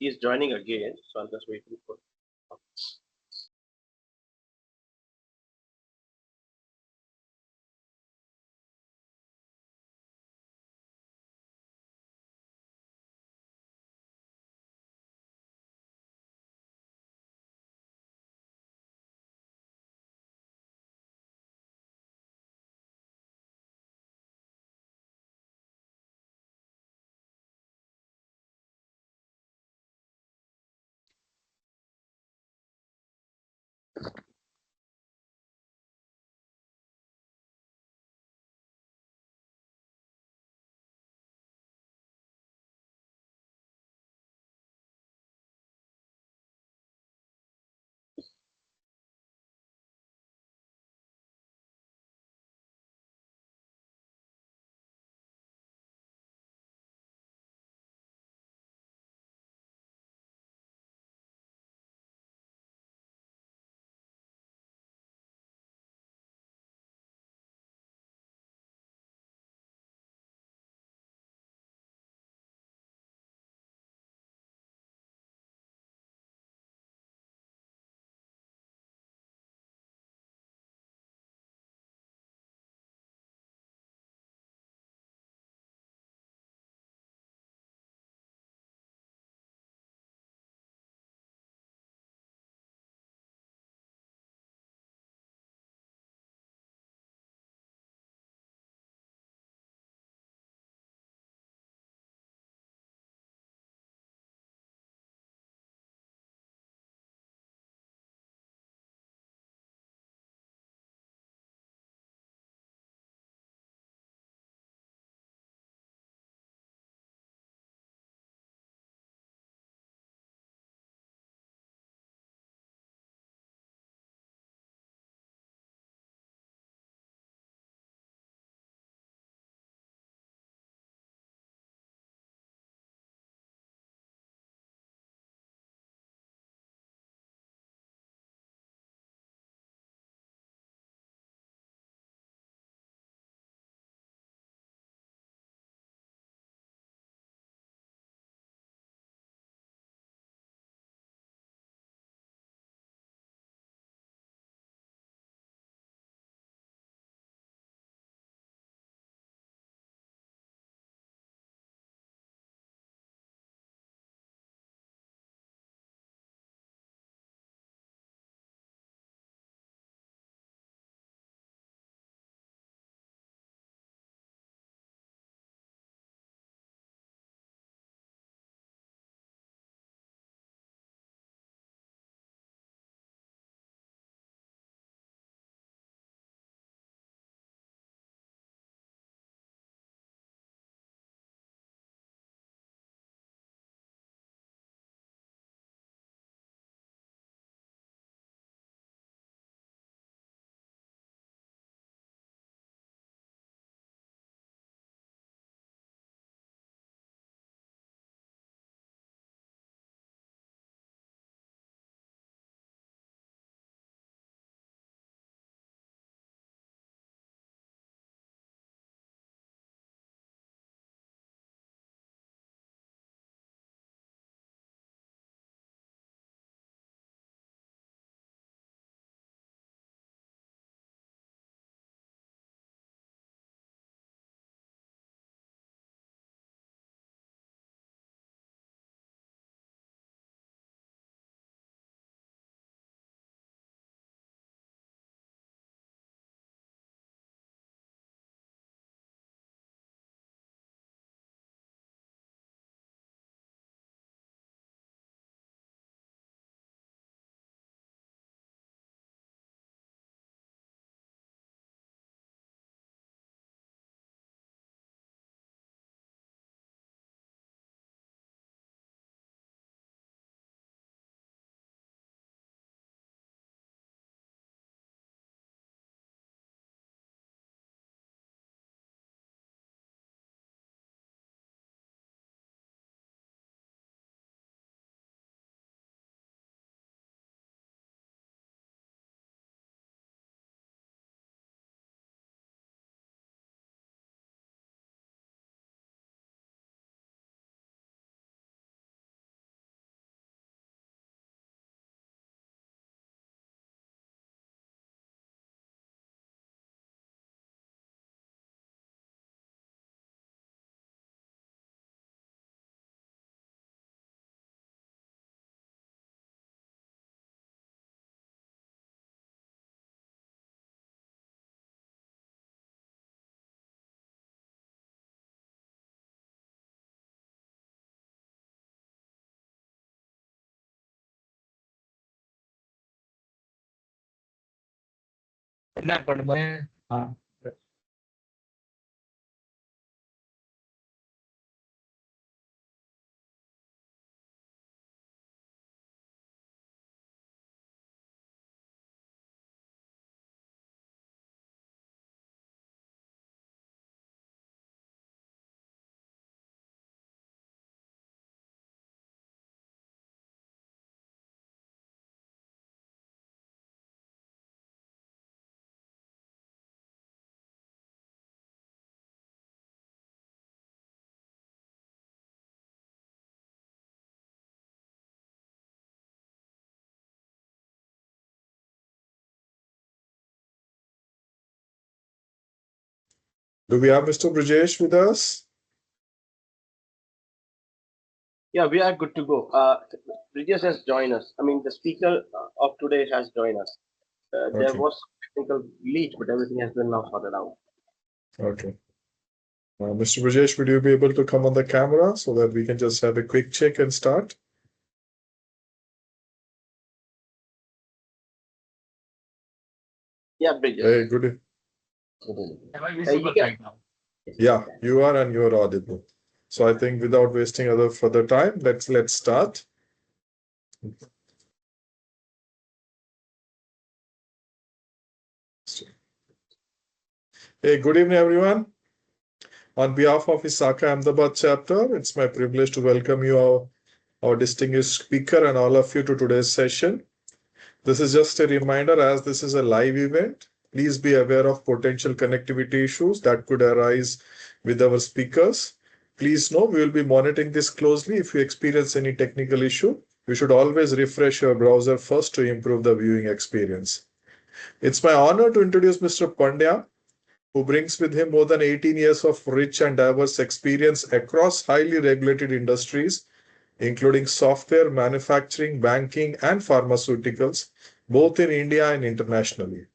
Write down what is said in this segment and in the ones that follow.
He's joining again, so I'm just waiting for. Do we have Mr. Brajesh with us? Yeah, we are good to go. Bridges has joined us. I mean, the speaker of today has joined us. There Okay, was technical glitch, but everything has been now sorted out. okay. Mr. Brajesh, would you be able to come on the camera so that we can just have a quick check and start? Yeah, Bridges. Hey, good. Am I You visible can, right now? Yeah, you are and you are audible. So I think without wasting other further time, let's start. Hey, good evening, everyone. On behalf of Isaka Ahmedabad chapter, it's my privilege to welcome you, our distinguished speaker, and all of you to today's session. This is just a reminder as this is a live event. Please be aware of potential connectivity issues that could arise with our speakers. Please know we will be monitoring this closely. If you experience any technical issue, you should always refresh your browser first to improve the viewing experience. It's my honor to introduce Mr. Pandya, who brings with him more than 18 years of rich and diverse experience across highly regulated industries, including software, manufacturing, banking, and pharmaceuticals, both in India and internationally.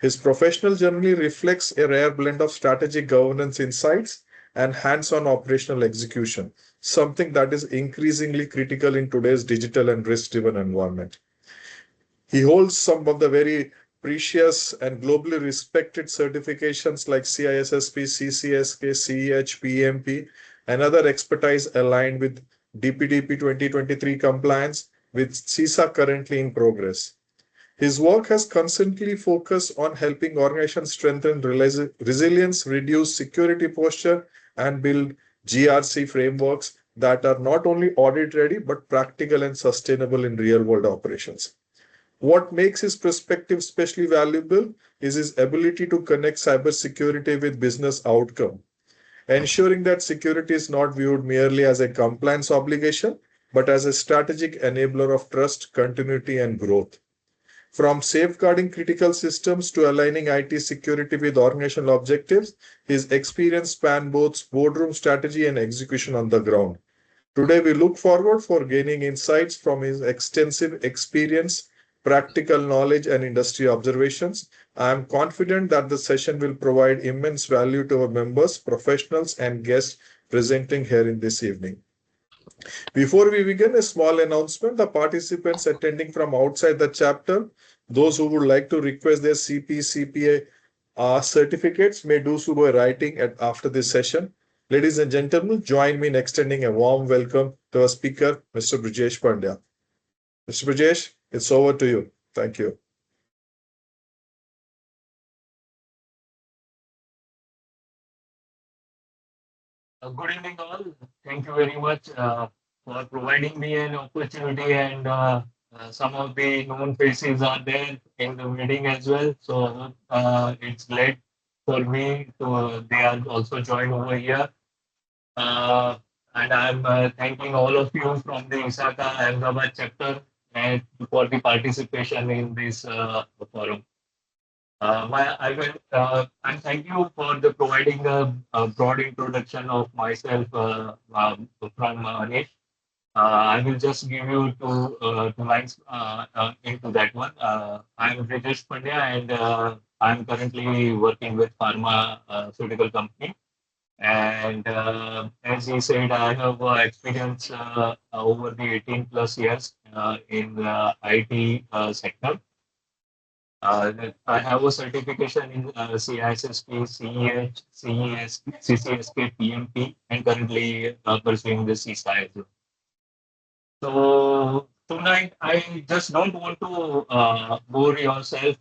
His professional journey reflects a rare blend of strategic governance insights and hands on operational execution, something that is increasingly critical in today's digital and risk driven environment. He holds some of the very precious and globally respected certifications like CISSP, CCSK, CEH, PMP, and other expertise aligned with DPDP 2023 compliance, with CISA currently in progress. His work has constantly focused on helping organizations strengthen resilience, reduce security posture, and build GRC frameworks that are not only audit ready but practical and sustainable in real world operations. What makes his perspective especially valuable is his ability to connect cybersecurity with business outcome, ensuring that security is not viewed merely as a compliance obligation, but as a strategic enabler of trust, continuity, and growth. From safeguarding critical systems to aligning IT security with organizational objectives, his experience spans both boardroom strategy and execution on the ground. Today, we look forward for gaining insights from his extensive experience, practical knowledge, and industry observations. I am confident that the session will provide immense value to our members, professionals, and guests presenting here in this evening. Before we begin, a small announcement. The participants attending from outside the chapter, those who would like to request their CP, certificates may do so by writing after this session. Ladies and gentlemen, join me in extending a warm welcome to our speaker, Mr. Brajesh Pandya. Mr. Brajesh, it's over to you. Thank you. Good evening, all. Thank you very much for providing me an opportunity, and some of the known faces are there in the meeting as well. So it's glad for me to they are also joined over here. Uh, and I'm thanking all of you from the Isaka Ahmedabad chapter and for the participation in this forum. And thank you for the providing a broad introduction of myself from Anish. I will just give you two lines into that one. I'm Rajesh Pandya, and I'm currently working with pharmaceutical company. And as he said, I have experience over the 18 plus years in the IT sector. I have a certification in CISSP, CCSK, PMP, and currently pursuing the CSI as well. So tonight, I just don't want to bore yourself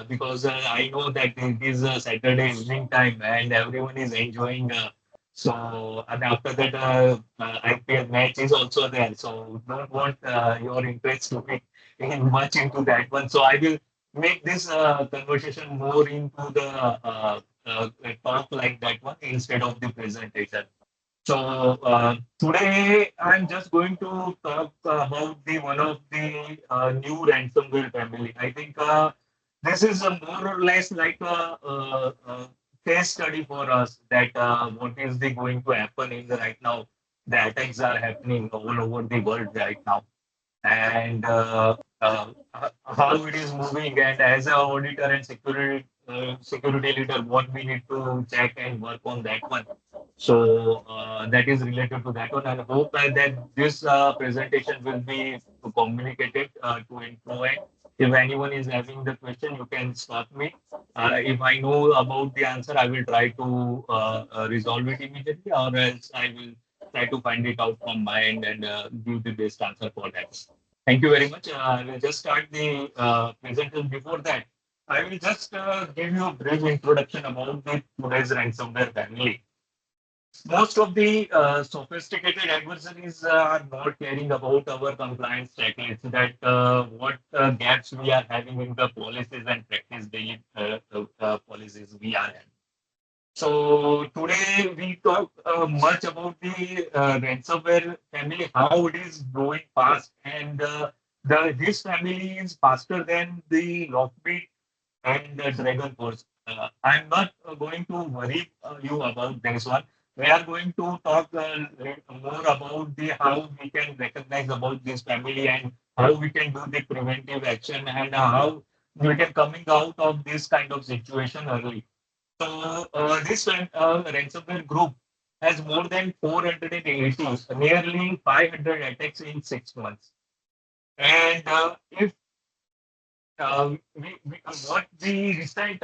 because I know that it is a Saturday evening time and everyone is enjoying. So and after that, IPL match is also there. So don't want your interest to be in much into that one. So I will make this conversation more into the talk like that one instead of the presentation. So today I'm just going to talk about the one of the new ransomware family. I think this is a more or less like a case study for us that what is the going to happen in the right now. The attacks are happening all over the world right now, and how it is moving. And as an auditor and security leader, what we need to check and work on that one. So that is related to that one. And hope that this presentation will be communicated to influence. If anyone is having the question, you can stop me. If I know about the answer, I will try to resolve it immediately, or else I will try to find it out from my end and give the best answer for that. Thank you very much. I will just start the presentation. Before that, I will just give you a brief introduction about the today's ransomware family. Most of the sophisticated adversaries are not caring about our compliance checklists, that what gaps we are having in the policies and practice daily policies we are having. So today we talk much about the ransomware family, how it is growing fast, and this family is faster than the Lockbit and Dragon Force. I'm not going to worry you about this one. We are going to talk more about the how we can recognize about this family and how we can do the preventive action and how we can coming out of this kind of situation early. So this ransomware group has more than 480, nearly 500 attacks in 6 months. And if what the recent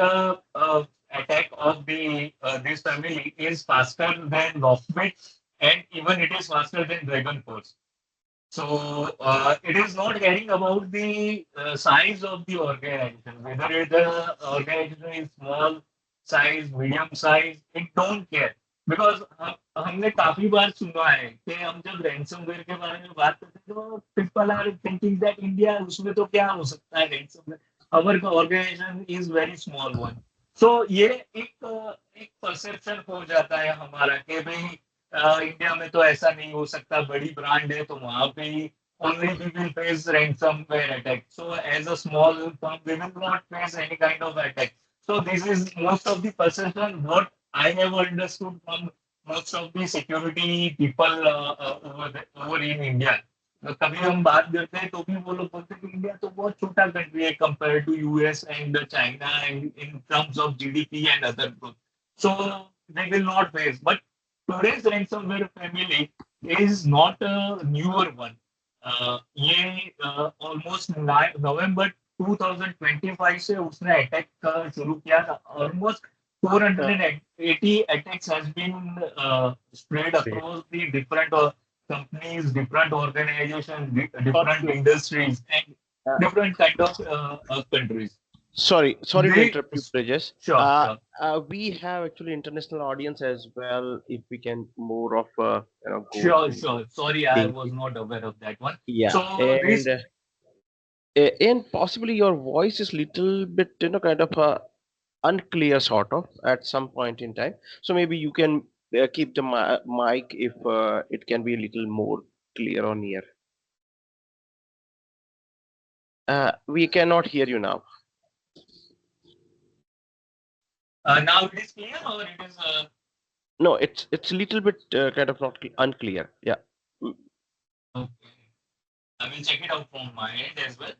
attack of the this family is faster than Lockbit, and even it is faster than Dragon Force. So it is not caring about the size of the organization, whether the organization is small size, medium size, it don't care. Because हमने काफी बार सुना है कि हम जब ransomware के बारे में बात करते हैं तो people are thinking that India उसमें तो क्या हो सकता है ransomware. Our organization is very small one. So ये एक perception हो जाता है हमारा कि भाई इंडिया में तो ऐसा नहीं हो सकता बड़ी ब्रांड है तो वहां पे ही only we will face ransomware attack. So as a small firm, we will not face any kind of attack. So this is most of the perception what I have understood from most of the security people over in India. कभी हम बात करते हैं तो भी वो लोग बोलते हैं कि इंडिया तो बहुत छोटा कंट्री है compare to US and China and in terms of GDP and other growth. So they will not face. But today's ransomware family is not a newer one. ये almost November 2025 से उसने attack शुरू किया था. Almost 480 attacks has been spread across the different companies, different organizations, different industries, and Uh, different kind of countries. sorry to They, interrupt you, Brajesh. sure, sure. We have actually international audience as well. If we can more of go Sure, through sure. Sorry, I things. was not aware of that one. Yeah, So this, and possibly your voice is little bit kind of unclear sort of at some point in time. So maybe you can keep the mic if it can be a little more clear on here. We cannot hear you now. now it is clear or it is No, it's a little bit kind of not unclear. Yeah. okay. I will check it out from my end as well.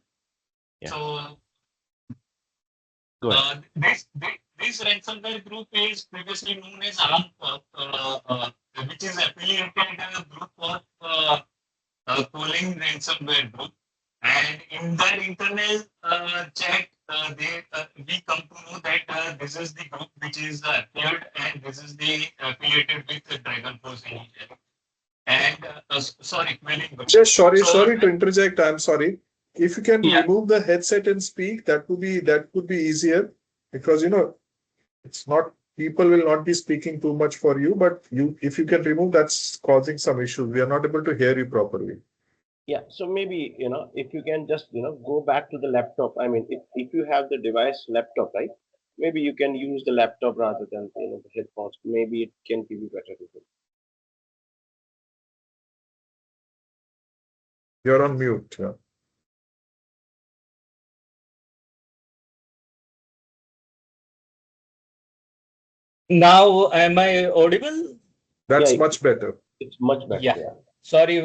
Yeah. So Go ahead. this ransomware group is previously known as ARM, which is affiliated a group of calling ransomware group. And in their internal chat, we come to know that this is the group which is appeared and this is the affiliated with the Dragon Force Engineering and sorry, Quelling Group. Just So sorry to interject. I'm sorry. If you can yeah, remove the headset and speak, that would be easier because it's not people will not be speaking too much for you, but you if you can remove that's causing some issues. We are not able to hear you properly. Yeah, so maybe, if you can just, go back to the laptop. I mean, if you have the device laptop, right? Maybe you can use the laptop rather than, the headphones. Maybe it can give you better results. You're on mute. Yeah. now am I audible? Yeah, That's much better. it's much better. Yeah. Yeah. Sorry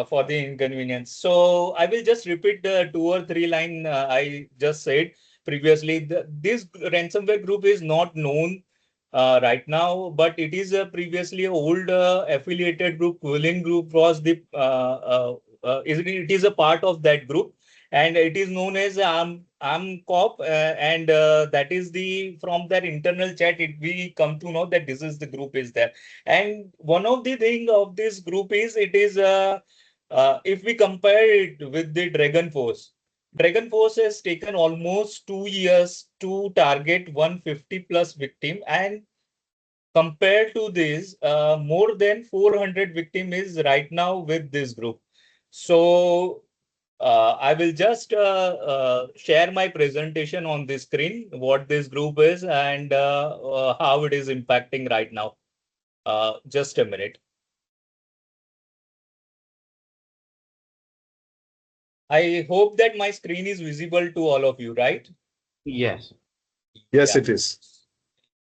for the inconvenience. So I will just repeat the two or three line I just said previously. This ransomware group is not known right now, but it is a previously old affiliated group. Cooling Group was the it is a part of that group, and it is known as Amcop, and that is the from their internal chat. We come to know that this is the group is there. And one of the thing of this group is it is if we compare it with the Dragon Force has taken almost 2 years to target 150 plus victim, and compared to this, more than 400 victim is right now with this group. So I will just share my presentation on the screen, what this group is and how it is impacting right now. Just a minute. I hope that my screen is visible to all of you, right? Yes. Yes, Yeah. it is.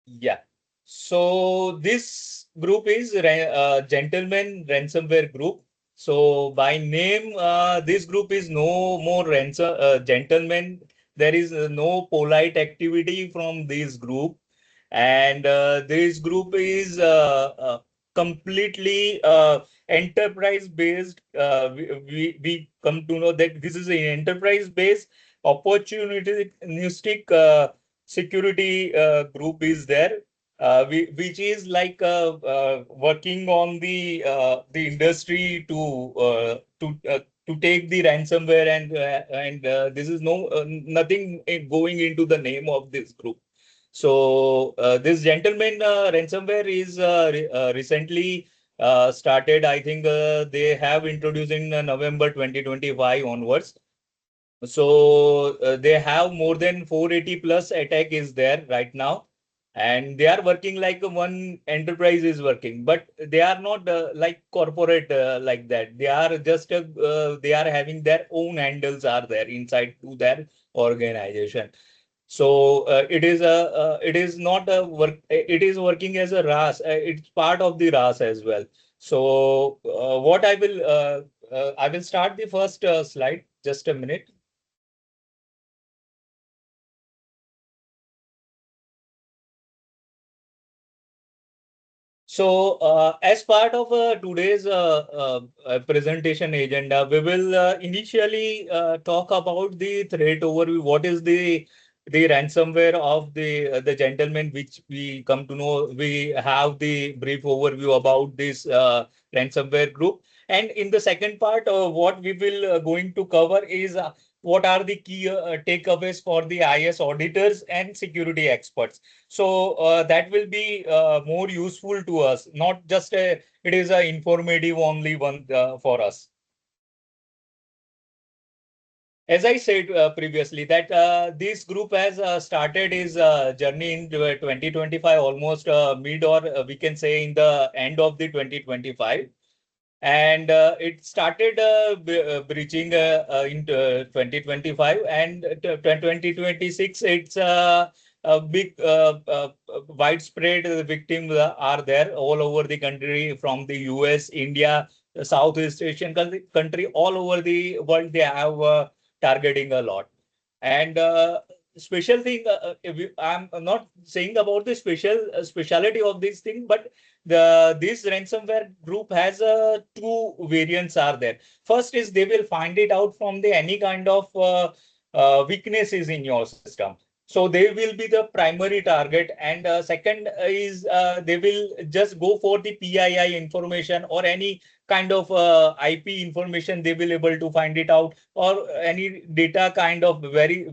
Yeah. So this group is Gentleman Ransomware Group. So by name, this group is no more ransom gentlemen. There is no polite activity from this group, and this group is completely enterprise based. We come to know that this is an enterprise based opportunistic security group is there, which is like working on the industry to take the ransomware and this is no nothing going into the name of this group. So this gentleman ransomware is recently started. I think they have introduced in November 2025 onwards. So they have more than 480 plus attack is there right now, and they are working like one enterprise is working, but they are not like corporate like that. They are just they are having their own handles are there inside to their organization. So it is not a work. It is working as a RAS. It's part of the RAS as well. So what I will start the first slide. Just a minute. So, as part of today's presentation agenda, we will initially talk about the threat overview. What is the ransomware of the gentleman, which we come to know. We have the brief overview about this ransomware group, and in the second part, what we will going to cover is what are the key takeaways for the IS auditors and security experts. So that will be more useful to us, not just it is a informative only one for us. As I said previously, that this group has started its journey in 2025, almost mid or we can say in the end of the 2025. And it started breaching in 2025 and 2026 it's a big widespread victims are there all over the country from the US, India, Southeast Asian country, all over the world. They have targeting a lot. And special thing, I'm not saying about the speciality of this thing, but this ransomware group has two variants are there. First is they will find it out from the any kind of weaknesses in your system. So they will be the primary target. And second is they will just go for the PII information or any kind of IP information. They will able to find it out, or any data kind of very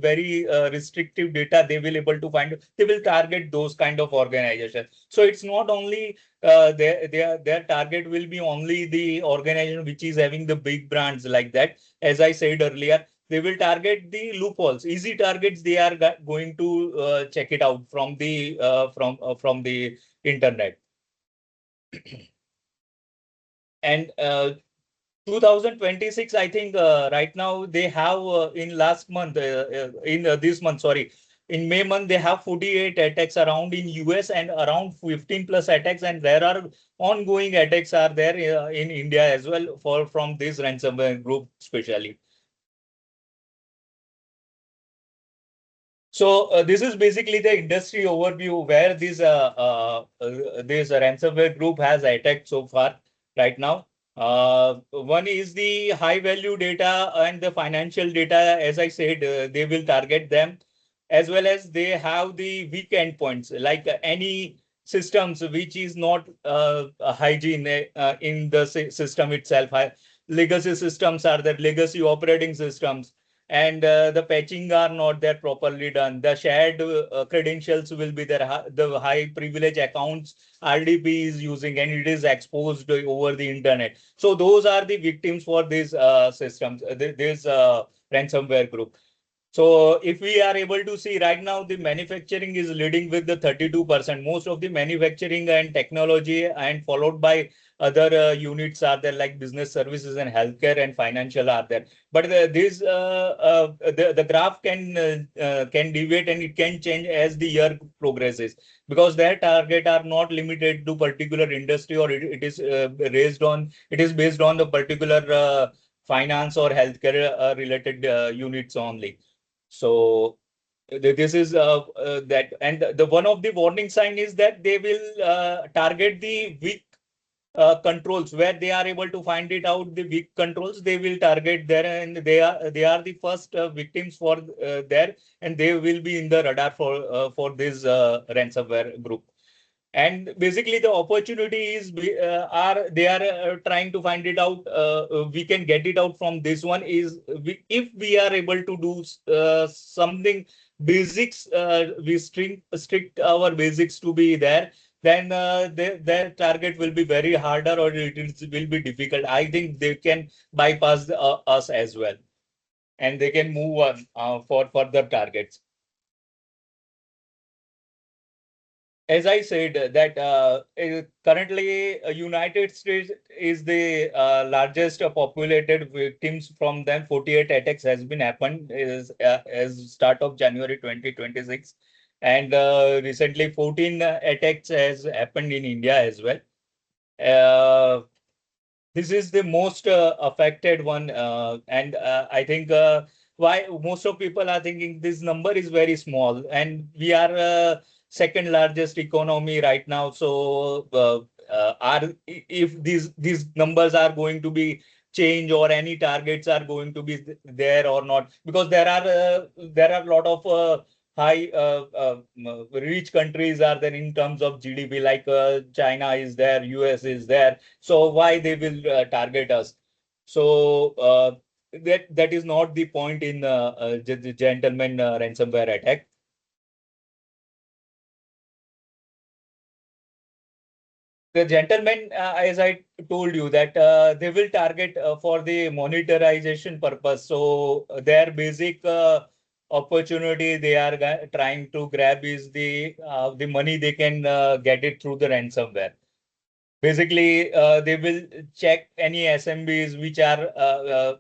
restrictive data they will able to find. They will target those kind of organizations. So it's not only their target will be only the organization which is having the big brands like that. As I said earlier, they will target the loopholes, easy targets. They are going to check it out from the internet. And 2026, I think right now they have in last month, in this month, sorry, in May month, they have 48 attacks around in US and around 15 plus attacks. And there are ongoing attacks are there in India as well from this ransomware group, especially. So this is basically the industry overview where this ransomware group has attacked so far right now. One is the high value data and the financial data. As I said, they will target them, as well as they have the weak endpoints, like any systems which is not a hygiene in the system itself. Legacy systems are the legacy operating systems, and the patching are not that properly done. The shared credentials will be there. The high privilege accounts RDP is using, and it is exposed over the internet. So those are the victims for these systems, this ransomware group. So if we are able to see right now, the manufacturing is leading with the 32%. Most of the manufacturing and technology, and followed by other units are there, like business services and healthcare and financial are there. But the graph can deviate, and it can change as the year progresses, because their target are not limited to particular industry, or it is based on the particular finance or healthcare related units only. So this is that, and the one of the warning sign is that they will target the weak controls, where they are able to find it out. The weak controls they will target there, and they are the first victims for there, and they will be in the radar for this ransomware group. And basically the opportunity is are they are trying to find it out. We can get it out from this one is, if we are able to do something basics, we strict our basics to be there, then their target will be very harder, or will be difficult. I think they can bypass us as well, and they can move on for further targets. As I said, that currently United States is the largest populated victims from them. 48 attacks has been happened as start of January 2026, and recently 14 attacks has happened in India as well. This is the most affected one, and I think why most of people are thinking this number is very small, and we are second largest economy right now. So are if these numbers are going to be change, or any targets are going to be there or not, because there are a lot of high rich countries are there in terms of GDP, like China is there, US is there. So why they will target us? So that is not the point in the gentleman ransomware attack. The gentlemen, as I told you, that they will target for the monetization purpose. So their basic opportunity they are trying to grab is the money they can get it through the ransomware. Basically, they will check any SMBs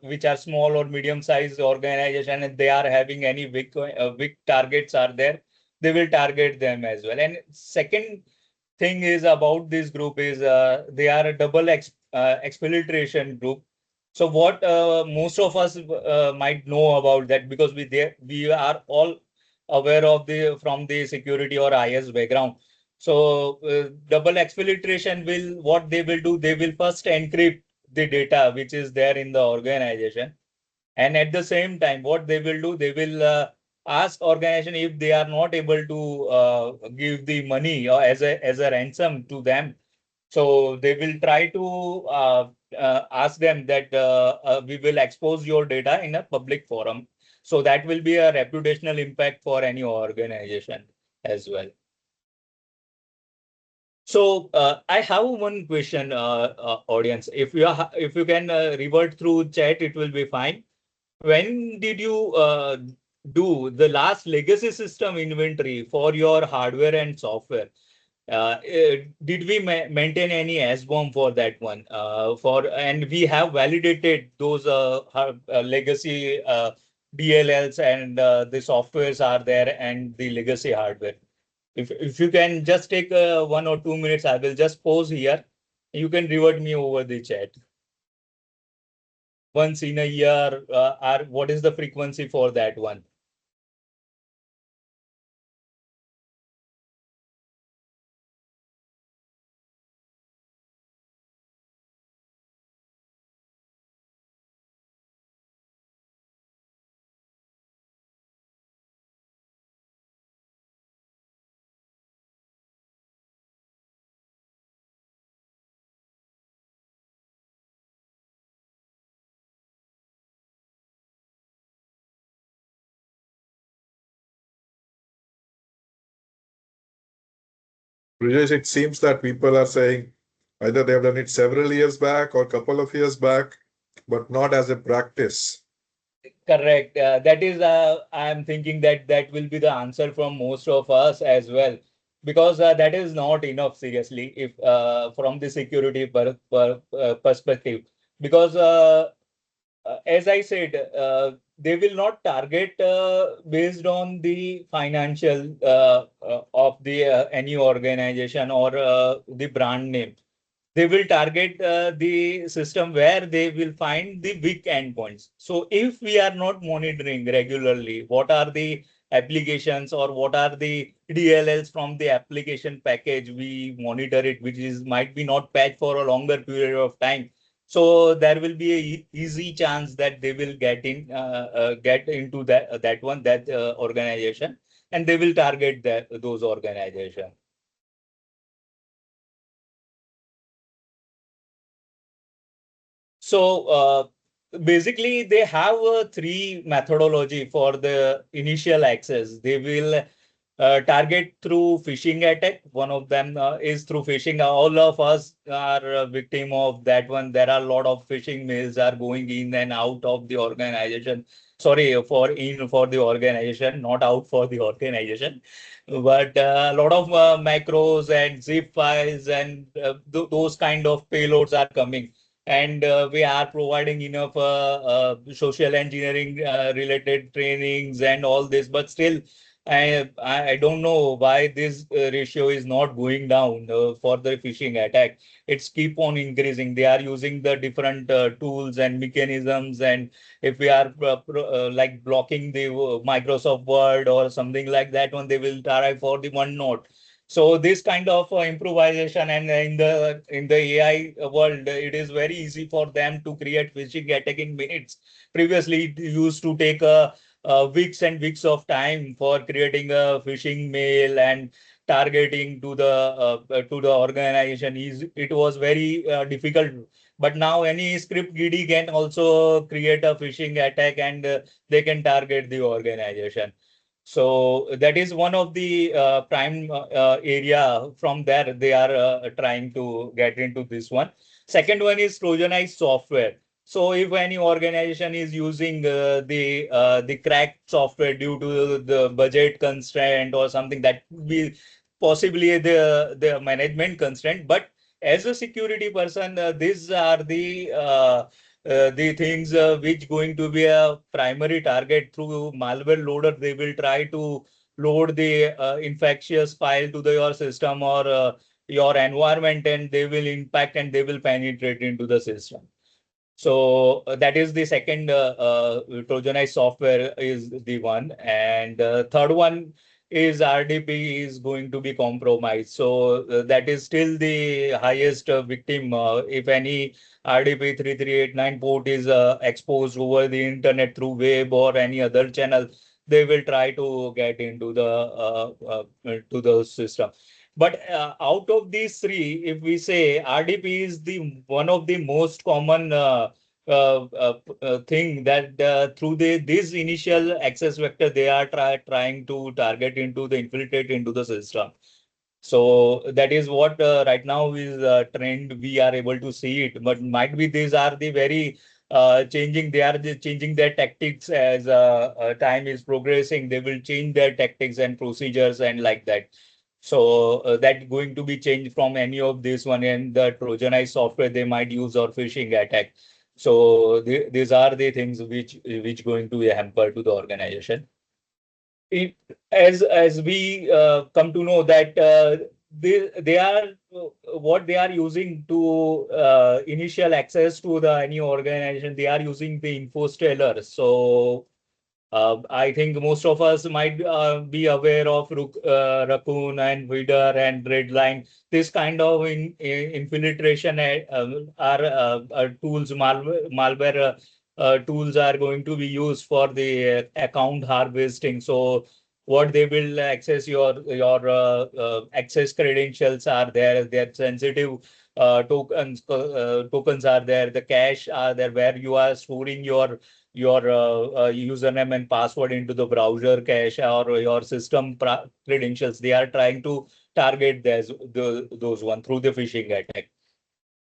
which are small or medium sized organization, and they are having any big targets are there. They will target them as well. And second thing is about this group is they are a double exfiltration group. So what most of us might know about that, because we are all aware of the from the security or IS background. So double exfiltration will, what they will do, they will first encrypt the data which is there in the organization, And at the same time, what they will do, they will ask organization if they are not able to give the money or as a ransom to them. So they will try to ask them that we will expose your data in a public forum. So that will be a reputational impact for any organization as well. So I have one question, audience. If you can revert through chat, it will be fine. When did you do the last legacy system inventory for your hardware and software? Did we maintain any SBOM for that one? And we have validated those legacy DLLs and the softwares are there and the legacy hardware. If you can just take 1 or 2 minutes, I will just pause here. You can revert me over the chat. Once in a year, or what is the frequency for that one? Brijesh, it seems that people are saying either they have done it several years back or a couple of years back, but not as a practice. Correct. That is, I am thinking that that will be the answer from most of us as well, because that is not enough, seriously, if from the security perspective. Because as I said, they will not target based on the financial of the any organization or the brand name. They will target the system where they will find the weak endpoints. So if we are not monitoring regularly, what are the applications or what are the DLLs from the application package, we monitor it, which is might be not patched for a longer period of time. So there will be a easy chance that they will get into that one, that organization, and they will target those organizations. So basically, they have three methodology for the initial access. They will target through phishing attack. One of them is through phishing. All of us are a victim of that one. There are a lot of phishing mails are going in and out of the organization. Sorry, for the organization, not out for the organization. But a lot of macros and zip files and those kind of payloads are coming, and we are providing enough social engineering related trainings and all this, but still I don't know why this ratio is not going down for the phishing attack. It's keep on increasing. They are using the different tools and mechanisms, and if we are like blocking the Microsoft Word or something like that one, they will try for the OneNote. So this kind of improvisation, and in the AI world, it is very easy for them to create phishing attack in minutes. Previously, it used to take weeks and weeks of time for creating a phishing mail and targeting to the organization. It was very difficult. But now any script GD can also create a phishing attack, and they can target the organization. So that is one of the prime area. From there, they are trying to get into this one. Second one is Trojanized software. So if any organization is using the cracked software due to the budget constraint or something, that would be possibly the management constraint. But as a security person, these are the things which going to be a primary target. Through malware loader, they will try to load the infectious file to your system or your environment, and they will impact and they will penetrate into the system. So that is the second Trojanized software is the one. And third one is RDP is going to be compromised. So that is still the highest victim. If any RDP 3389 port is exposed over the internet through web or any other channel, they will try to get into the system. But out of these three, if we say RDP is the one of the most common thing that through this initial access vector, they are trying to target into the infiltrate into the system. So that is what right now is trend. We are able to see it, but might be these are the very changing. They are changing their tactics as time is progressing. They will change their tactics and procedures and like that. So that going to be changed from any of this one, and the Trojanized software they might use or phishing attack. So these are the things which going to be hamper to the organization. It, as we come to know that they are what they are using to initial access to the any organization, they are using the info stealer. So I think most of us might be aware of Raccoon and Vidar and Redline. This kind of infiltration are tools, malware tools are going to be used for the account harvesting. So what they will access your access credentials are there. Their sensitive tokens are there. The cache are there where you are storing your username and password into the browser cache or your system credentials. They are trying to target those one through the phishing attack,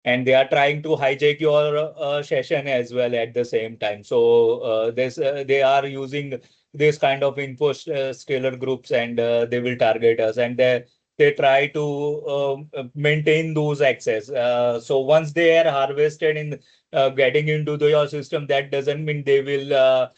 and they are trying to hijack your session as well at the same time. So this they are using this kind of info stealer groups, and they will target us, and they try to maintain those access. So once they are harvested in getting into your system, that doesn't mean they will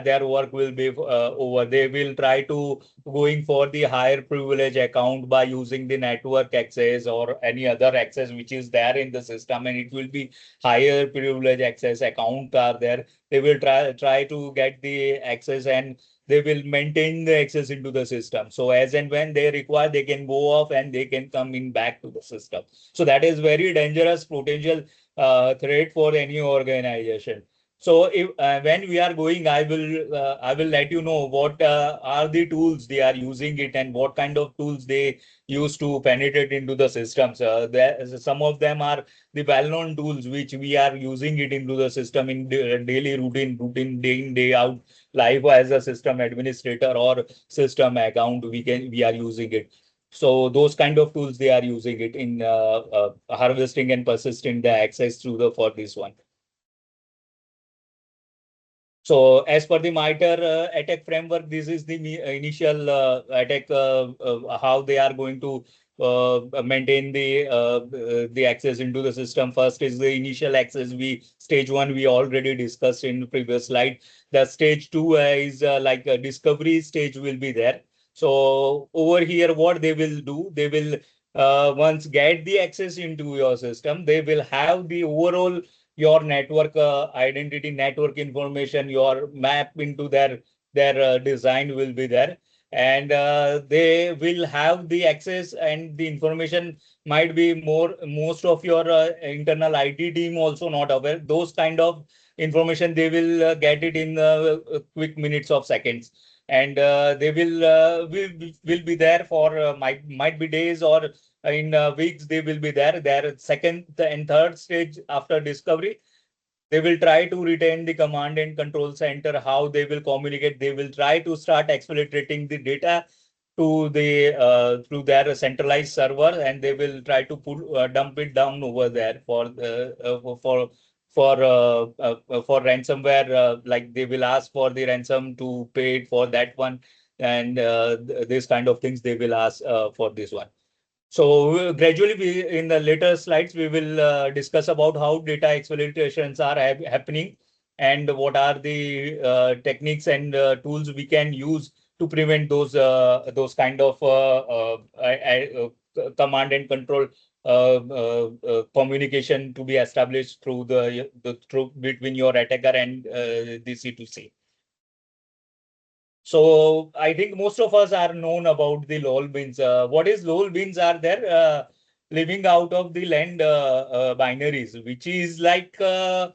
their work will be over. They will try to going for the higher privilege account by using the network access or any other access which is there in the system, and it will be higher privilege access account are there. They will try to get the access, and they will maintain the access into the system. So as and when they require, they can go off and they can come in back to the system. So that is very dangerous potential threat for any organization. So if when we are going, I will let you know what are the tools they are using it and what kind of tools they use to penetrate into the systems. Some of them are the well-known tools which we are using it into the system in daily routine day in day out life as a system administrator or system account. We are using it. So those kind of tools they are using it in harvesting and persisting the access through the for this one. So as per the MITRE attack framework, this is the initial attack, how they are going to maintain the access into the system. First is the initial access. Stage one, we already discussed in the previous slide. The stage two is like a discovery stage will be there. So over here, what they will do, they will once get the access into your system, they will have the overall your network identity, network information, your map into their design will be there, and they will have the access and the information might be most of your internal IT team also not aware. Those kind of information they will get it in quick minutes of seconds, and they will be there for might be days or in weeks they will be there. Their second and third stage after discovery, they will try to retain the command and control center, how they will communicate. They will try to start exfiltrating the data to through their centralized server, and they will try to dump it down over there for ransomware. Like they will ask for the ransom to pay it for that one, and this kind of things they will ask for this one. So gradually, in the later slides, we will discuss about how data exfiltrations are happening and what are the techniques and tools we can use to prevent those kind of command and control communication to be established through the through between your attacker and the C2C. So I think most of us are known about the lol bins. What is lol bins are there? Living out of the land binaries, which is like the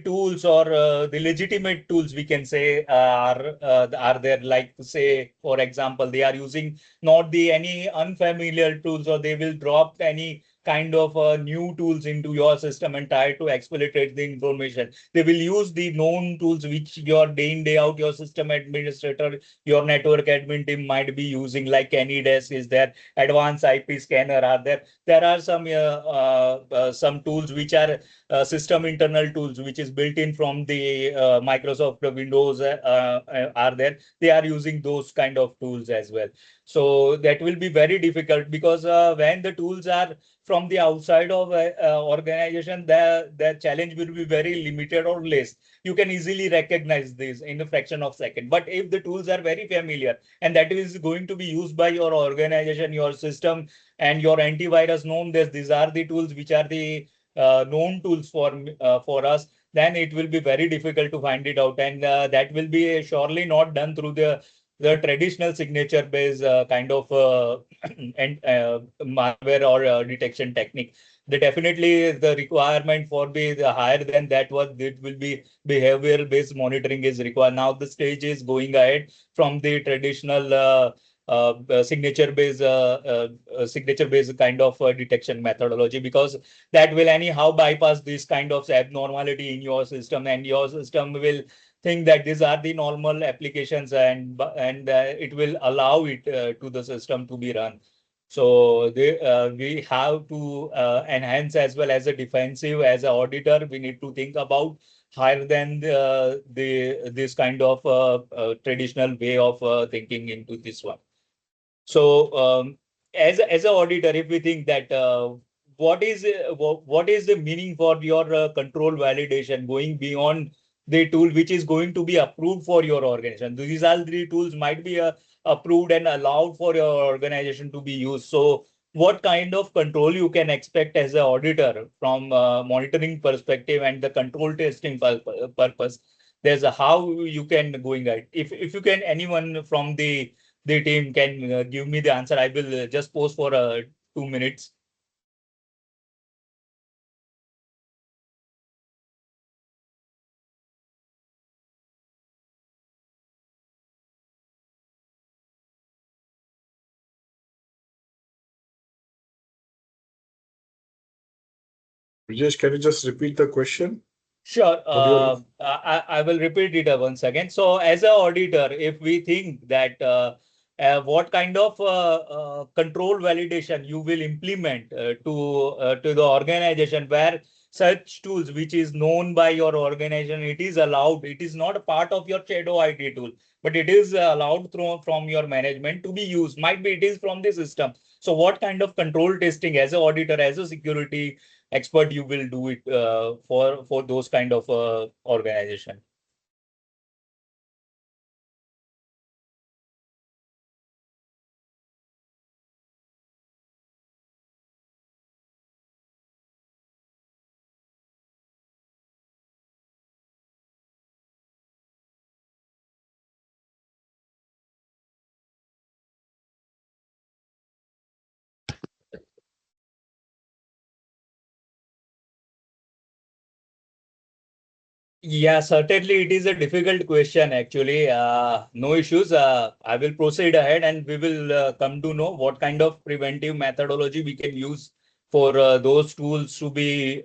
tools or the legitimate tools we can say are there. Like say, for example, they are using not the any unfamiliar tools, or they will drop any kind of new tools into your system and try to exploit the information. They will use the known tools which your day in day out your system administrator, your network admin team might be using, like AnyDesk is there, advanced IP scanner are there. There are some tools which are system internal tools which is built in from the Microsoft Windows are there. They are using those kind of tools as well. So that will be very difficult, because when the tools are from the outside of organization, the challenge will be very limited or less. You can easily recognize this in a fraction of second. But if the tools are very familiar and that is going to be used by your organization, your system, and your antivirus known this, these are the tools which are the known tools for us, then it will be very difficult to find it out, and that will be surely not done through the traditional signature based kind of and malware or detection technique. The definitely the requirement for be the higher than that, what it will be behavioral based monitoring is required. Now the stage is going ahead from the traditional signature based kind of detection methodology, because that will anyhow bypass this kind of abnormality in your system, and your system will think that these are the normal applications, and it will allow it to the system to be run. So we have to enhance as well as a defensive. As an auditor, we need to think about higher than the this kind of traditional way of thinking into this one. So as an auditor, if we think that what is the meaning for your control validation going beyond the tool which is going to be approved for your organization? These all three tools might be approved and allowed for your organization to be used. So what kind of control you can expect as an auditor from monitoring perspective and the control testing purpose? There's a how you can going ahead. If you can, anyone from the team can give me the answer, I will just pause for 2 minutes. Rajesh, can you just repeat the question? Sure. What you are I will repeat it once again. So, as an auditor, if we think that what kind of control validation you will implement to the organization, where such tools which is known by your organization, it is allowed. It is not a part of your shadow IT tool, but it is allowed through from your management to be used. Might be it is from the system. So, what kind of control testing as an auditor, as a security expert, you will do it for those kind of organization? Yeah, certainly it is a difficult question actually. No issues. I will proceed ahead and we will come to know what kind of preventive methodology we can use for those tools to be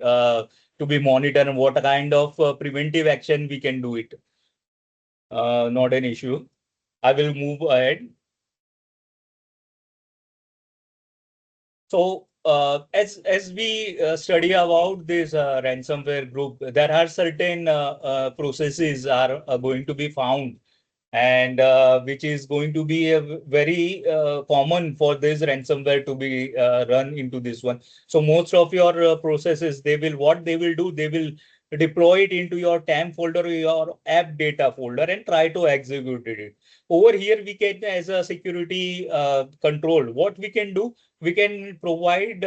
monitored, and what kind of preventive action we can do it. Not an issue. I will move ahead. So, as we study about this ransomware group, there are certain processes are going to be found, and which is going to be a very common for this ransomware to be run into this one. So most of your processes, they will what they will do, they will deploy it into your TAM folder or your app data folder and try to execute it. over here we can, as a security control, what we can do, we can provide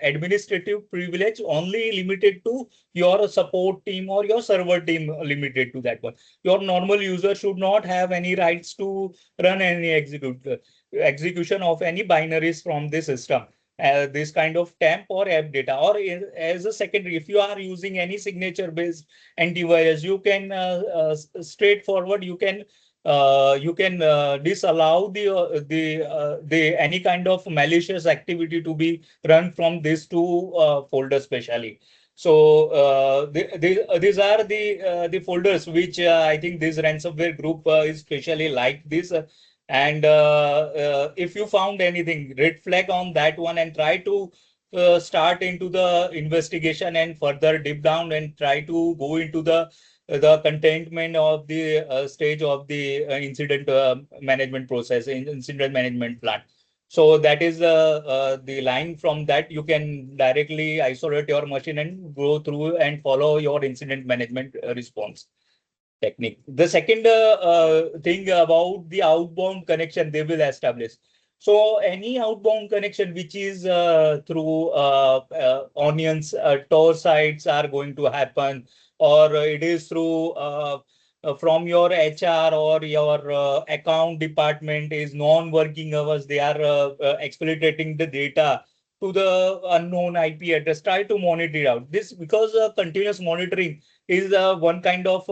administrative privilege only limited to your support team or your server team, limited to that one. Your normal user should not have any rights to run any execution of any binaries from the system. This kind of temp or app data, or as a secondary, if you are using any signature based antivirus, you can straightforward, you can disallow the any kind of malicious activity to be run from these two folders specially. So these are the folders which I think this ransomware group is specially like this. And if you found anything red flag on that one, and try to start into the investigation and further deep down and try to go into the containment of the stage of the incident management process, incident management plan. So that is the line. From that you can directly isolate your machine and go through and follow your incident management response technique. The second thing about the outbound connection they will establish. So any outbound connection which is through onions, Tor sites are going to happen, or it is through from your HR or your account department is non-working hours. They are exploiting the data to the unknown IP address. Try to monitor it out. This because continuous monitoring is one kind of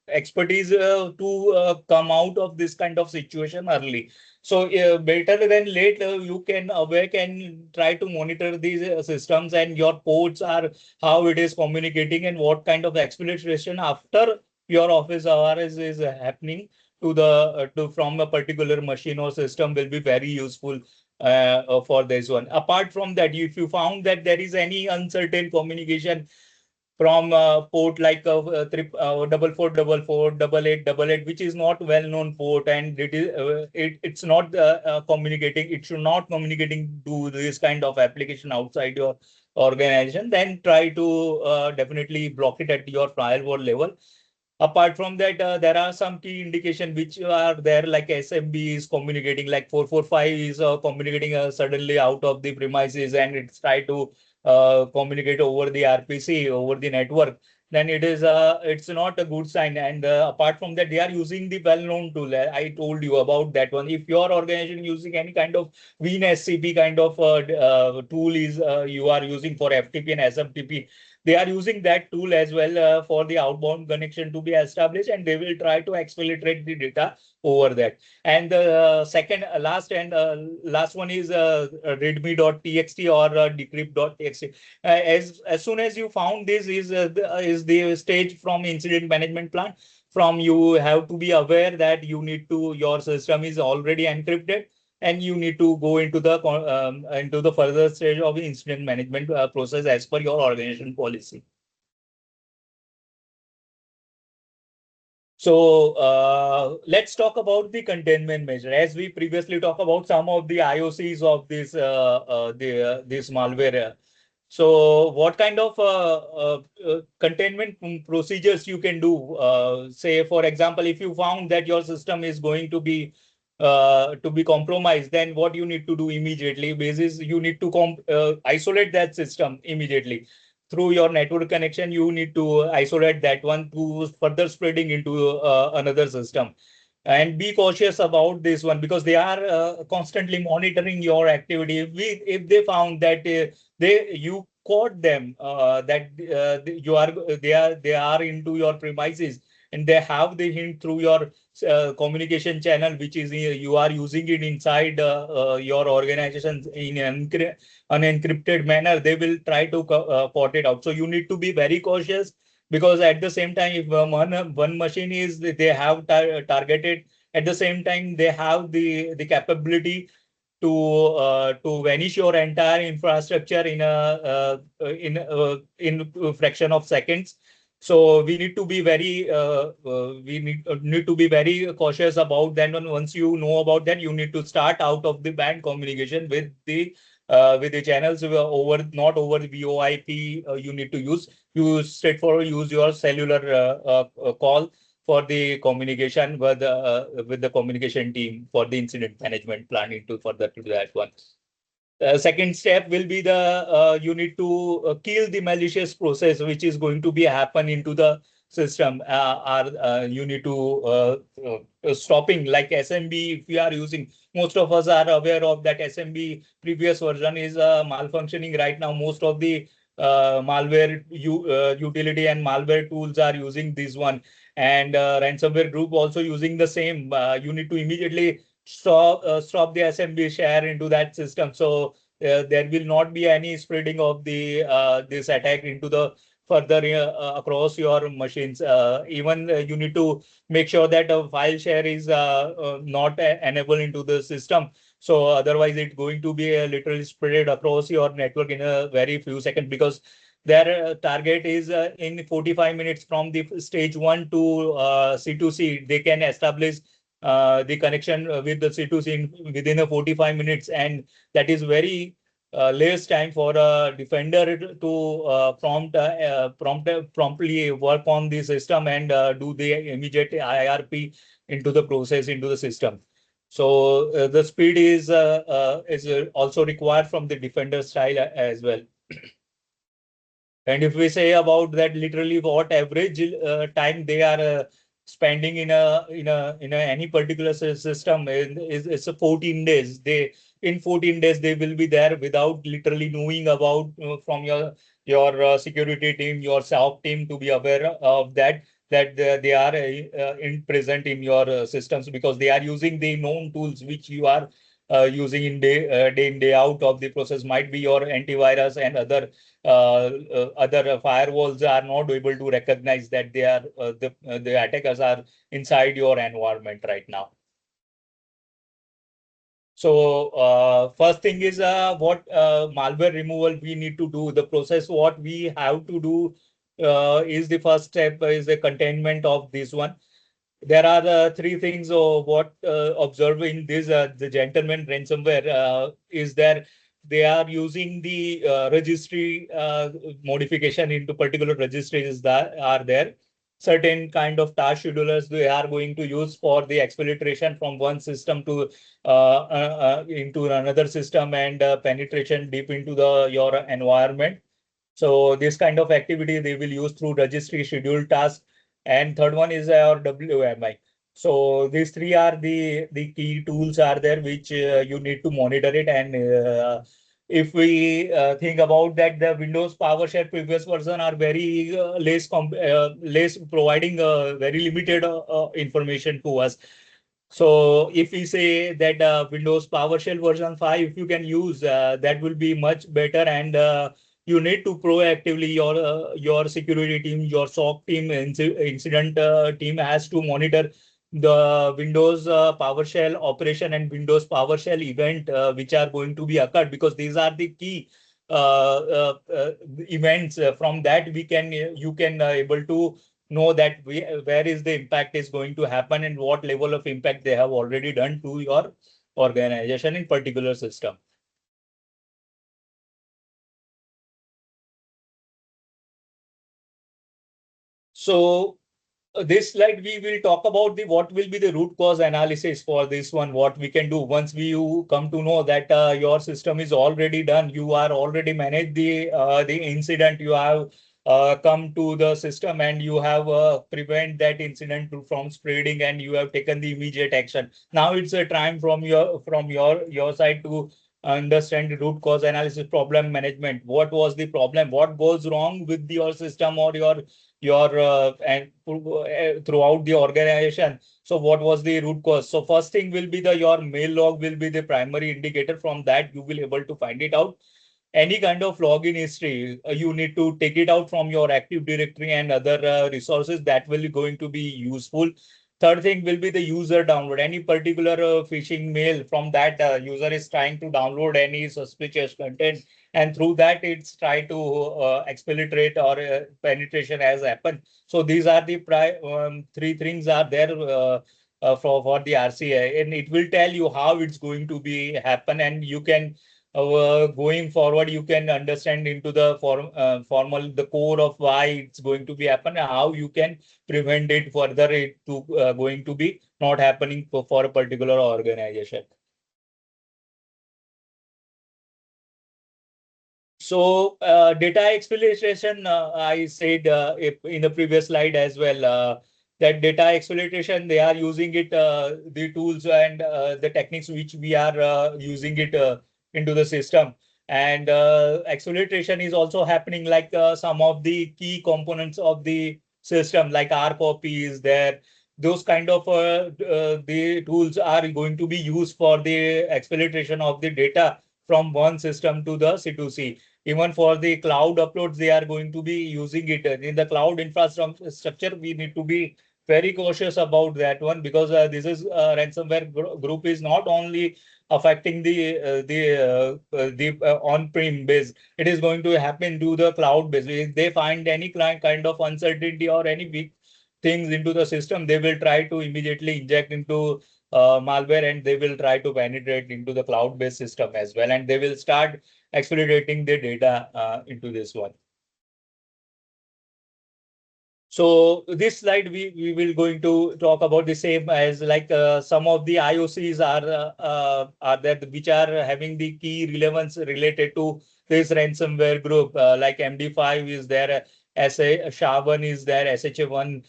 expertise to come out of this kind of situation early. So better than late, you can awake and try to monitor these systems and your ports are how it is communicating and what kind of exploitation after your office hours is happening to the to from a particular machine or system will be very useful for this one. Apart from that, if you found that there is any uncertain communication from port like 4444, 8888, which is not well known port, and it's not communicating. It should not communicating to this kind of application outside your organization. Then try to definitely block it at your firewall level. Apart from that, there are some key indication which are there, like SMB is communicating, like 445 is communicating suddenly out of the premises, and it's try to communicate over the RPC, over the network. Then it's not a good sign. And apart from that, they are using the well-known tool. I told you about that one. If your organization using any kind of WinSCP kind of tool is you are using for FTP and SMTP, they are using that tool as well for the outbound connection to be established, and they will try to exfiltrate the data over that. And the second last and last one is readme.txt or decrypt.txt. As soon as you found this is the stage from incident management plan. From you have to be aware that you need to your system is already encrypted, and you need to go into the further stage of the incident management process as per your organization policy. So let's talk about the containment measure. As we previously talked about some of the IOCs of this malware. So what kind of containment procedures you can do? Say, for example, if you found that your system is going to be compromised, then what you need to do immediately? Basis you need to isolate that system immediately through your network connection. You need to isolate that one to further spreading into another system. And be cautious about this one, because they are constantly monitoring your activity. If they found that you caught them that they are into your premises, and they have the hint through your communication channel, which is you are using it inside your organization in an encrypted manner, they will try to port it out. So you need to be very cautious, because at the same time, if one machine is they have targeted, at the same time they have the capability to vanish your entire infrastructure in a fraction of seconds. So we need to be very need to be very cautious about that. And once you know about that, you need to start out of the band communication with the channels over not over the VoIP. You need to use straightforward use your cellular call for the communication with the communication team for the incident management planning to further to that one. Second step will be the you need to kill the malicious process which is going to be happen into the system. Or you need to stopping like SMB if we are using. Most of us are aware of that SMB previous version is malfunctioning right now. Most of the malware utility and malware tools are using this one, and ransomware group also using the same. You need to immediately stop the SMB share into that system. So there will not be any spreading of the this attack into the further across your machines. Even you need to make sure that a file share is not enabled into the system. So otherwise, it's going to be literally spread across your network in a very few seconds, because their target is in 45 minutes from the stage 1 to C2C. They can establish the connection with the C2C within a 45 minutes, and that is very less time for a defender to promptly work on the system and do the immediate IRP into the process into the system. So the speed is also required from the defender style as well. And if we say about that, literally what average time they are spending in any particular system is it's a 14 days. They in 14 days they will be there without literally knowing about from your security team, your SOC team to be aware of that they are in present in your systems, because they are using the known tools which you are using in day in day out of the process. Might be your antivirus and other firewalls are not able to recognize that they are the attackers are inside your environment right now. So first thing is what malware removal we need to do. The process what we have to do is the first step is the containment of this one. There are three things of what observing this the gentleman ransomware is there. They are using the registry modification into particular registries that are there. Certain kind of task schedulers they are going to use for the exfiltration from one system to into another system, and penetration deep into the your environment. So this kind of activity they will use through registry scheduled task. And third one is our WMI. So these three are the key tools are there which you need to monitor it. And if we think about that, the Windows PowerShell previous version are very less providing very limited information to us. So if we say that Windows PowerShell version 5, if you can use, that will be much better. And you need to proactively your security team, your SOC team, incident team has to monitor the Windows PowerShell operation and Windows PowerShell event which are going to be occurred, because these are the key events. From that we can you can able to know that where is the impact is going to happen and what level of impact they have already done to your organization in particular system. So this slide we will talk about the what will be the root cause analysis for this one. What we can do once you come to know that your system is already done, you are already managed the incident, you have come to the system and you have prevent that incident from spreading, and you have taken the immediate action. Now it's a time from your side to understand the root cause analysis, problem management. What was the problem? What goes wrong with your system or your and throughout the organization? So what was the root cause? So first thing will be the your mail log will be the primary indicator. From that you will able to find it out. Any kind of login history, you need to take it out from your Active Directory and other resources that will going to be useful. Third thing will be the user download. Any particular phishing mail from that user is trying to download any suspicious content, and through that it's try to exfiltrate or penetration has happened. So these are the three things are there for the RCA, and it will tell you how it's going to be happen, and you can going forward, you can understand into the formal the core of why it's going to be happen and how you can prevent it further it to going to be not happening for a particular organization. So data exfiltration, I said in the previous slide as well, that data exfiltration, they are using it, the tools and the techniques which we are using it into the system. And exfiltration is also happening like some of the key components of the system, like R copy is there. Those kind of the tools are going to be used for the exfiltration of the data from one system to the C2C. Even for the cloud uploads, they are going to be using it in the cloud infrastructure. We need to be very cautious about that one, because this is ransomware group is not only affecting the on-prem base. It is going to happen to the cloud base. If they find any kind of uncertainty or any weak things into the system, they will try to immediately inject into malware, and they will try to penetrate into the cloud-based system as well, and they will start accelerating the data into this one. So this slide, we will going to talk about the same as like some of the IOCs are there which are having the key relevance related to this ransomware group. Like MD5 is there, SA SHA-1 is there, SHA-1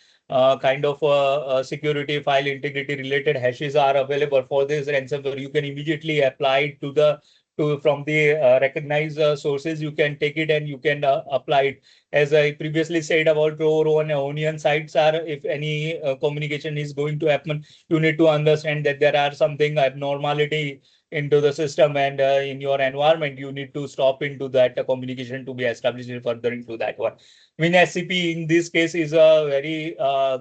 kind of security file integrity related hashes are available for this ransomware. You can immediately apply it to the from the recognized sources. You can take it and you can apply it. As I previously said about Roro and Onion sites are, if any communication is going to happen, you need to understand that there are something abnormality into the system and in your environment, you need to stop into that communication to be established further into that one. WinSCP in this case is a very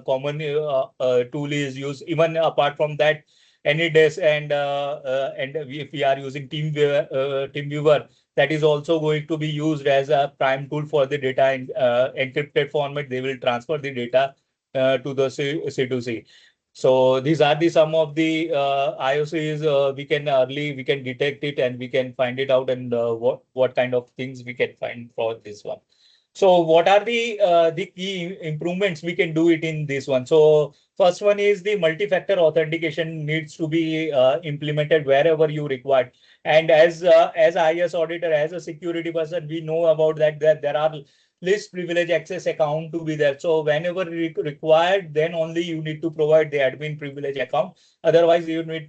common tool is used. Even apart from that, AnyDesk and if we are using TeamViewer, that is also going to be used as a prime tool for the data in encrypted format. They will transfer the data to the C2C. So these are the some of the IOCs we can detect it and we can find it out, and what kind of things we can find for this one. So what are the key improvements we can do it in this one? So first one is the multi-factor authentication needs to be implemented wherever you require. And as IS auditor, as a security person, we know about that there are least privilege access account to be there. So whenever required, then only you need to provide the admin privilege account. Otherwise, you need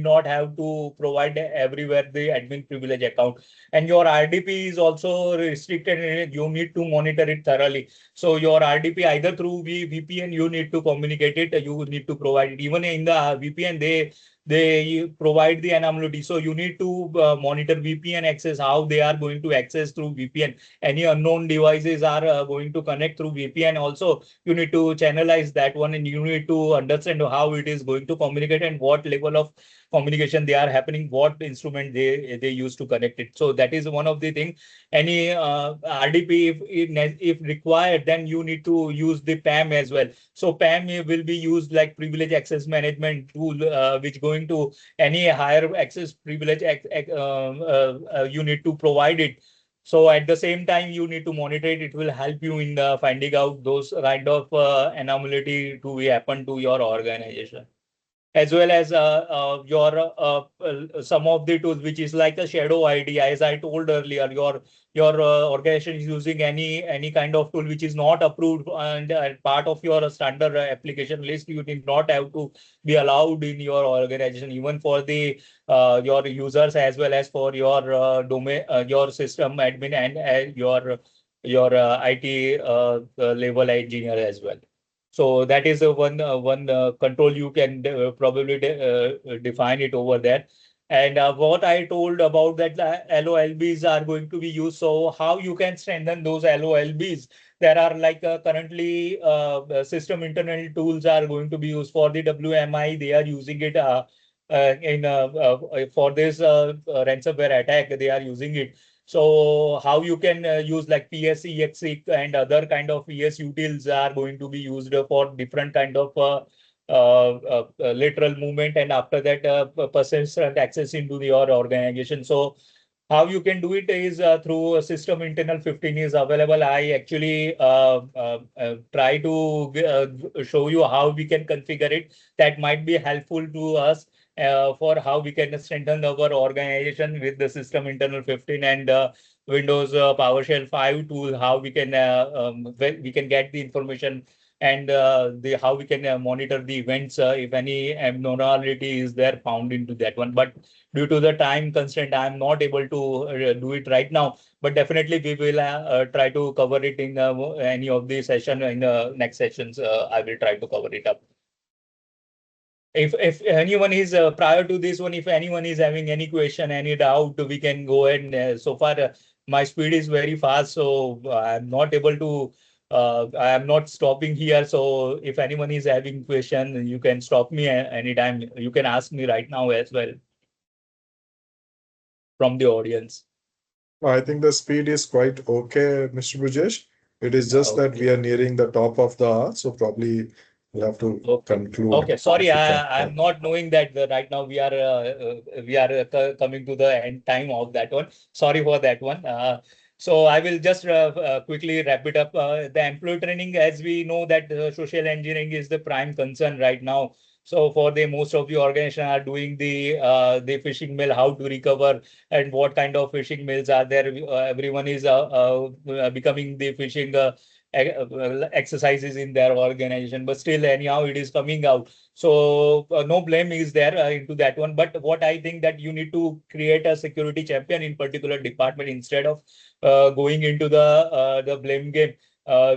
not have to provide everywhere the admin privilege account. And your RDP is also restricted. You need to monitor it thoroughly. So your RDP either through VPN, you need to communicate it. You need to provide it. Even in the VPN, they provide the anonymity. So you need to monitor VPN access, how they are going to access through VPN. Any unknown devices are going to connect through VPN. Also, you need to channelize that one, and you need to understand how it is going to communicate and what level of communication they are happening, what instrument they use to connect it. So that is one of the thing. Any RDP, if required, then you need to use the PAM as well. So PAM will be used like privilege access management tool, which going to any higher access privilege you need to provide it. So at the same time, you need to monitor it. It will help you in finding out those kind of anomaly to happen to your organization, as well as your some of the tools which is like a shadow ID. As I told earlier, your organization is using any kind of tool which is not approved and part of your standard application list. You did not have to be allowed in your organization, even for the your users as well as for your domain your system admin and your IT level engineer as well. So that is one control you can probably define it over there. And what I told about that LOLBs are going to be used. So how you can strengthen those LOLBs? There are like currently system internal tools are going to be used for the WMI. They are using it in for this ransomware attack. They are using it. So how you can use like PSEXE and other kind of ES utils are going to be used for different kind of lateral movement, and after that persistent access into your organization. So How you can do it is through a system internal 15 is available. I actually try to show you how we can configure it. That might be helpful to us for how we can strengthen our organization with the system internal 15 and Windows PowerShell 5 tool. How we can get the information and the how we can monitor the events if any abnormality is there found into that one. But due to the time constraint, I am not able to do it right now. But definitely we will try to cover it in any of the session in the next sessions. I will try to cover it up. If anyone is prior to this one, if anyone is having any question, any doubt, we can go ahead. And so far, my speed is very fast, so I'm not able to. I am not stopping here. So if anyone is having question, you can stop me anytime. You can ask me right now as well from the audience. I think the speed is quite okay, Mr. Bujesh. It is just that we Okay. are nearing the top of the hour, so probably we'll have to Okay. conclude Okay. Sorry, if you can. I'm not knowing that right now we are coming to the end time of that one. Sorry for that one. So I will just quickly wrap it up. The employee training, as we know that social engineering is the prime concern right now. So for the most of the organization are doing the phishing mail, how to recover and what kind of phishing mails are there. Everyone is becoming the phishing exercises in their organization, but still anyhow it is coming out. So no blame is there into that one. But what I think that you need to create a security champion in particular department instead of going into the blame game.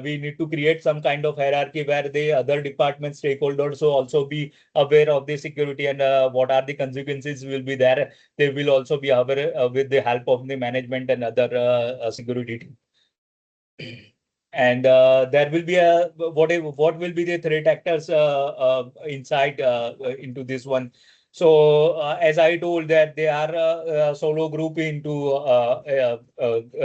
We need to create some kind of hierarchy where the other department stakeholders will also be aware of the security and what are the consequences will be there. They will also be aware with the help of the management and other security team. And there will be a what will be the threat actors inside into this one. So as I told that they are a solo group into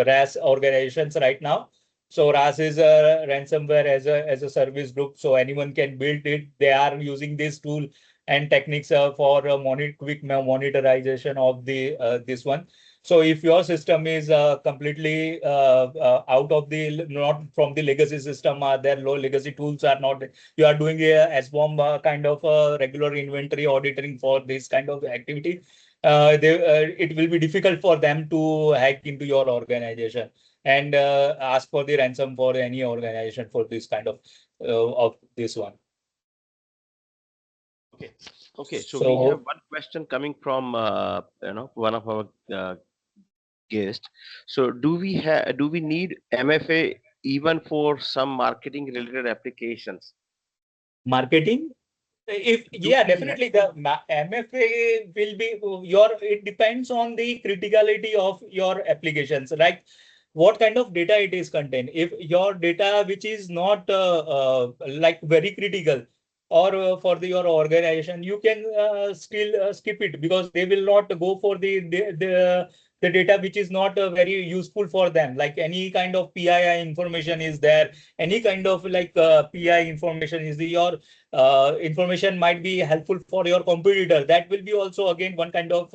RAS organizations right now. So RAS is a ransomware as a service group. So anyone can build it. They are using this tool and techniques for quick monitorization of the this one. So if your system is completely out of the not from the legacy system, their low legacy tools are not. You are doing a SBOM kind of regular inventory auditing for this kind of activity. It will be difficult for them to hack into your organization and ask for the ransom for any organization for this kind of this one. Okay. Okay. So we have So one question coming from one of our guests. So do we need MFA even for some marketing related applications? marketing. If Do yeah, we definitely the MFA will be your. It depends on the criticality of your applications, like what kind of data it is contained. If your data which is not like very critical, or for your organization, you can still skip it because they will not go for the data which is not very useful for them. Like any kind of PII information is there, any kind of like PI information is the your information might be helpful for your competitor. That will be also again one kind of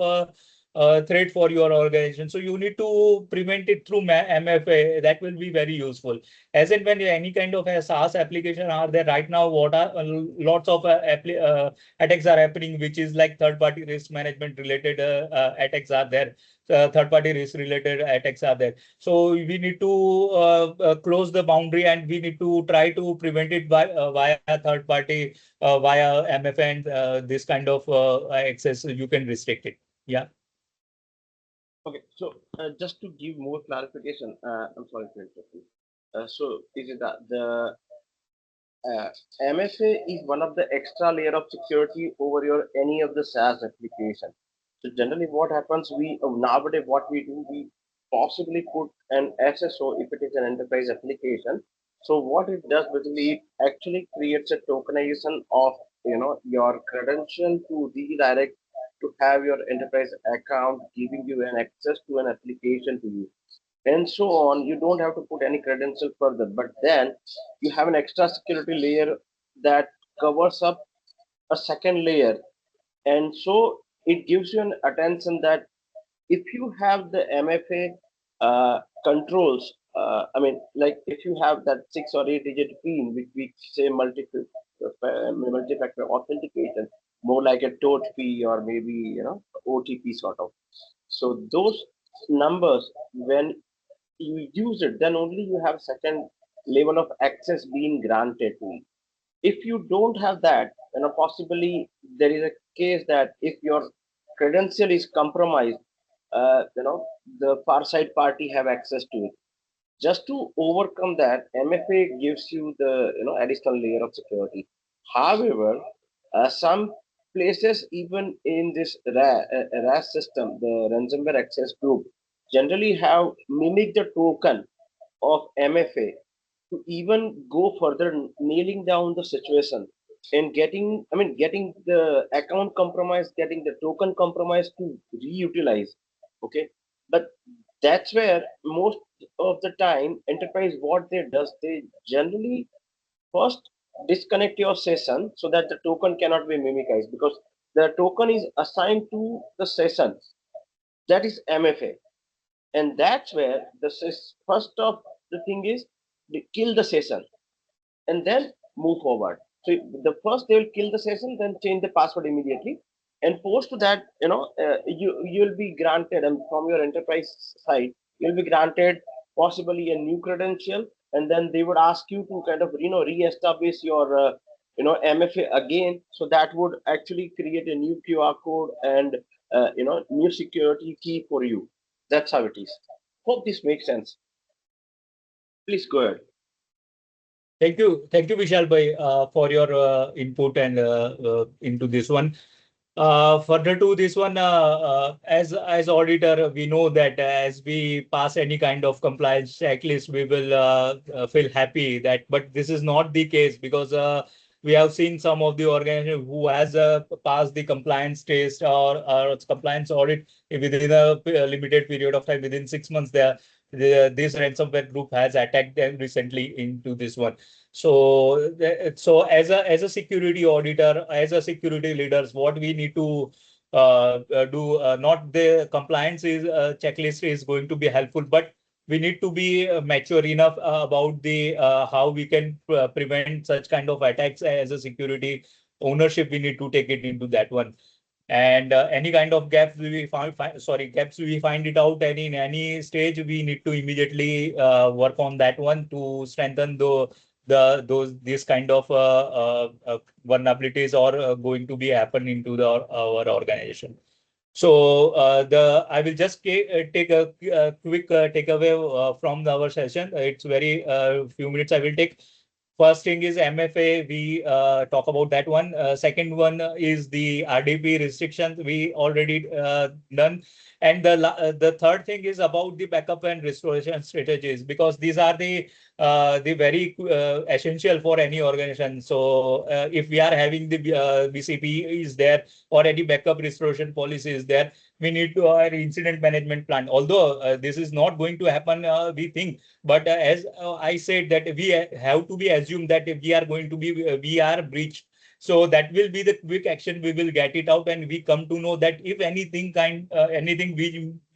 threat for your organization. So you need to prevent it through MFA. That will be very useful. As in when any kind of a SaaS application are there right now, what are lots of attacks are happening, which is like third-party risk management related attacks are there. Third-party risk related attacks are there. So we need to close the boundary and we need to try to prevent it by via third party, via MF and this kind of access. You can restrict it. Yeah. Okay, so just to give more clarification, I'm sorry to interrupt you. So is it that the MFA is one of the extra layer of security over your any of the SaaS application? So generally, what happens we nowadays what we do we possibly put an SSO if it is an enterprise application. So what it does basically it actually creates a tokenization of your credential to redirect to have your enterprise account giving you an access to an application to you and so on. You don't have to put any credential further, but then you have an extra security layer that covers up a second layer, and so it gives you an attention that if you have the MFA controls, I mean, like if you have that 6 or 8 digit PIN, which we say multi-factor authentication, more like a TOTP or maybe OTP sort of. So those numbers, when you use it, then only you have second level of access being granted to you. If you don't have that, possibly there is a case that if your credential is compromised, the far side party have access to it. Just to overcome that, MFA gives you the additional layer of security. However, some places, even in this RAS system, the ransomware access group, generally have mimicked the token of MFA to even go further, nailing down the situation and getting the account compromised, getting the token compromised to reutilize. Okay, but that's where most of the time enterprise what they does, they generally first disconnect your session so that the token cannot be mimicized, because the token is assigned to the session, that is MFA. And that's where first of the thing is they kill the session and then move forward. So the first they will kill the session, then change the password immediately, and post to that, you'll be granted, and from your enterprise side, you'll be granted possibly a new credential, and then they would ask you to kind of re-establish your MFA again. So that would actually create a new QR code and new security key for you. That's how it is. Hope this makes sense. Please go ahead. Thank you, Vishal bhai, for your input and into this one. Further to this one, as auditor, we know that as we pass any kind of compliance checklist, we will feel happy that, but this is not the case, because we have seen some of the organization who has passed the compliance test or compliance audit within a limited period of time, within 6 months. This ransomware group has attacked them recently into this one. So, as a security auditor, as a security leaders, what we need to do, not the compliance is checklist is going to be helpful, but we need to be mature enough about the how we can prevent such kind of attacks as a security ownership. We need to take it into that one. And any kind of gaps gaps we find it out any in any stage, we need to immediately work on that one to strengthen the those this kind of vulnerabilities are going to be happen into our organization. So the I will just take a quick takeaway from our session. It's very few minutes I will take. First thing is MFA. We talk about that one. Second one is the RDP restrictions. We already done. And the third thing is about the backup and restoration strategies, because these are the very essential for any organization. So if we are having the BCP is there, or any backup restoration policy is there, we need to have incident management plan. Although this is not going to happen, we think, but as I said, that we have to be assumed that if we are going to be we are breached. So that will be the quick action. We will get it out, and we come to know that if anything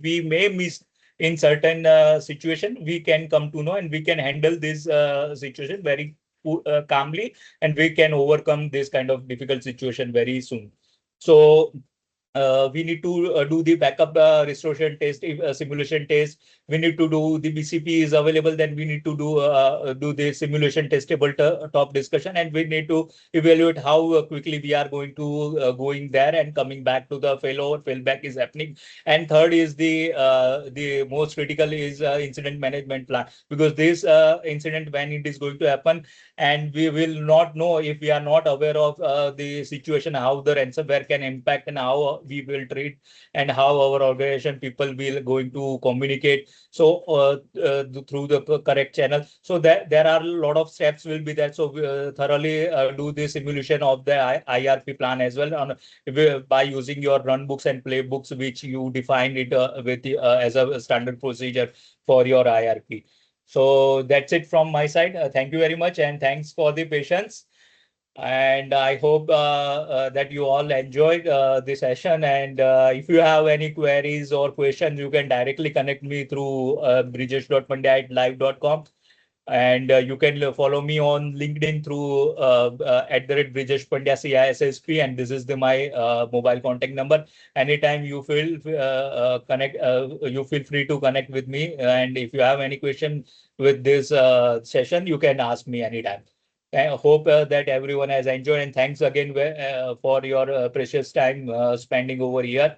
we may miss in certain situation, we can come to know, and we can handle this situation very calmly, and we can overcome this kind of difficult situation very soon. So we need to do the backup restoration test, simulation test. We need to do the BCP is available. Then we need to do the simulation testable top discussion, and we need to evaluate how quickly we are going to going there and coming back to the failover failback is happening. And third is the most critical is incident management plan, because this incident, when it is going to happen, and we will not know if we are not aware of the situation, how the ransomware can impact, and how we will treat, and how our organization people will going to communicate. So through the correct channel, so that there are a lot of steps will be there. So thoroughly do the simulation of the IRP plan as well on by using your run books and playbooks, which you define it with as a standard procedure for your IRP. So that's it from my side. Thank you very much, and thanks for the patience. And I hope that you all enjoyed the session. And if you have any queries or questions, you can directly connect me through brijesh.pandya@live.com. And you can follow me on LinkedIn through @Brijesh Pandya CISSP, and this is my mobile contact number. Anytime you feel you feel free to connect with me. And if you have any question with this session, you can ask me anytime. I hope that everyone has enjoyed, and thanks again for your precious time spending over here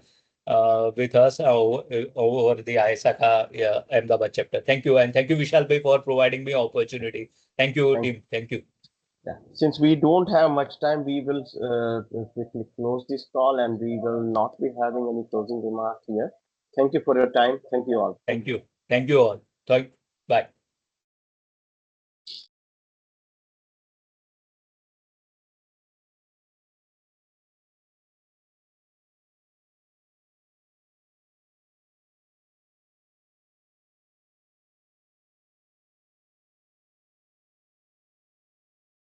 with us over the ISACA Ahmedabad chapter. Thank you, and thank you, Vishal Bhai, for providing me opportunity. Thank you, Thank team. Thank you. Yeah. Since we don't have much time, we will quickly close this call and we will not be having any closing remarks here. Thank you for your time. Thank you all. Thank you. Thank you all. Thank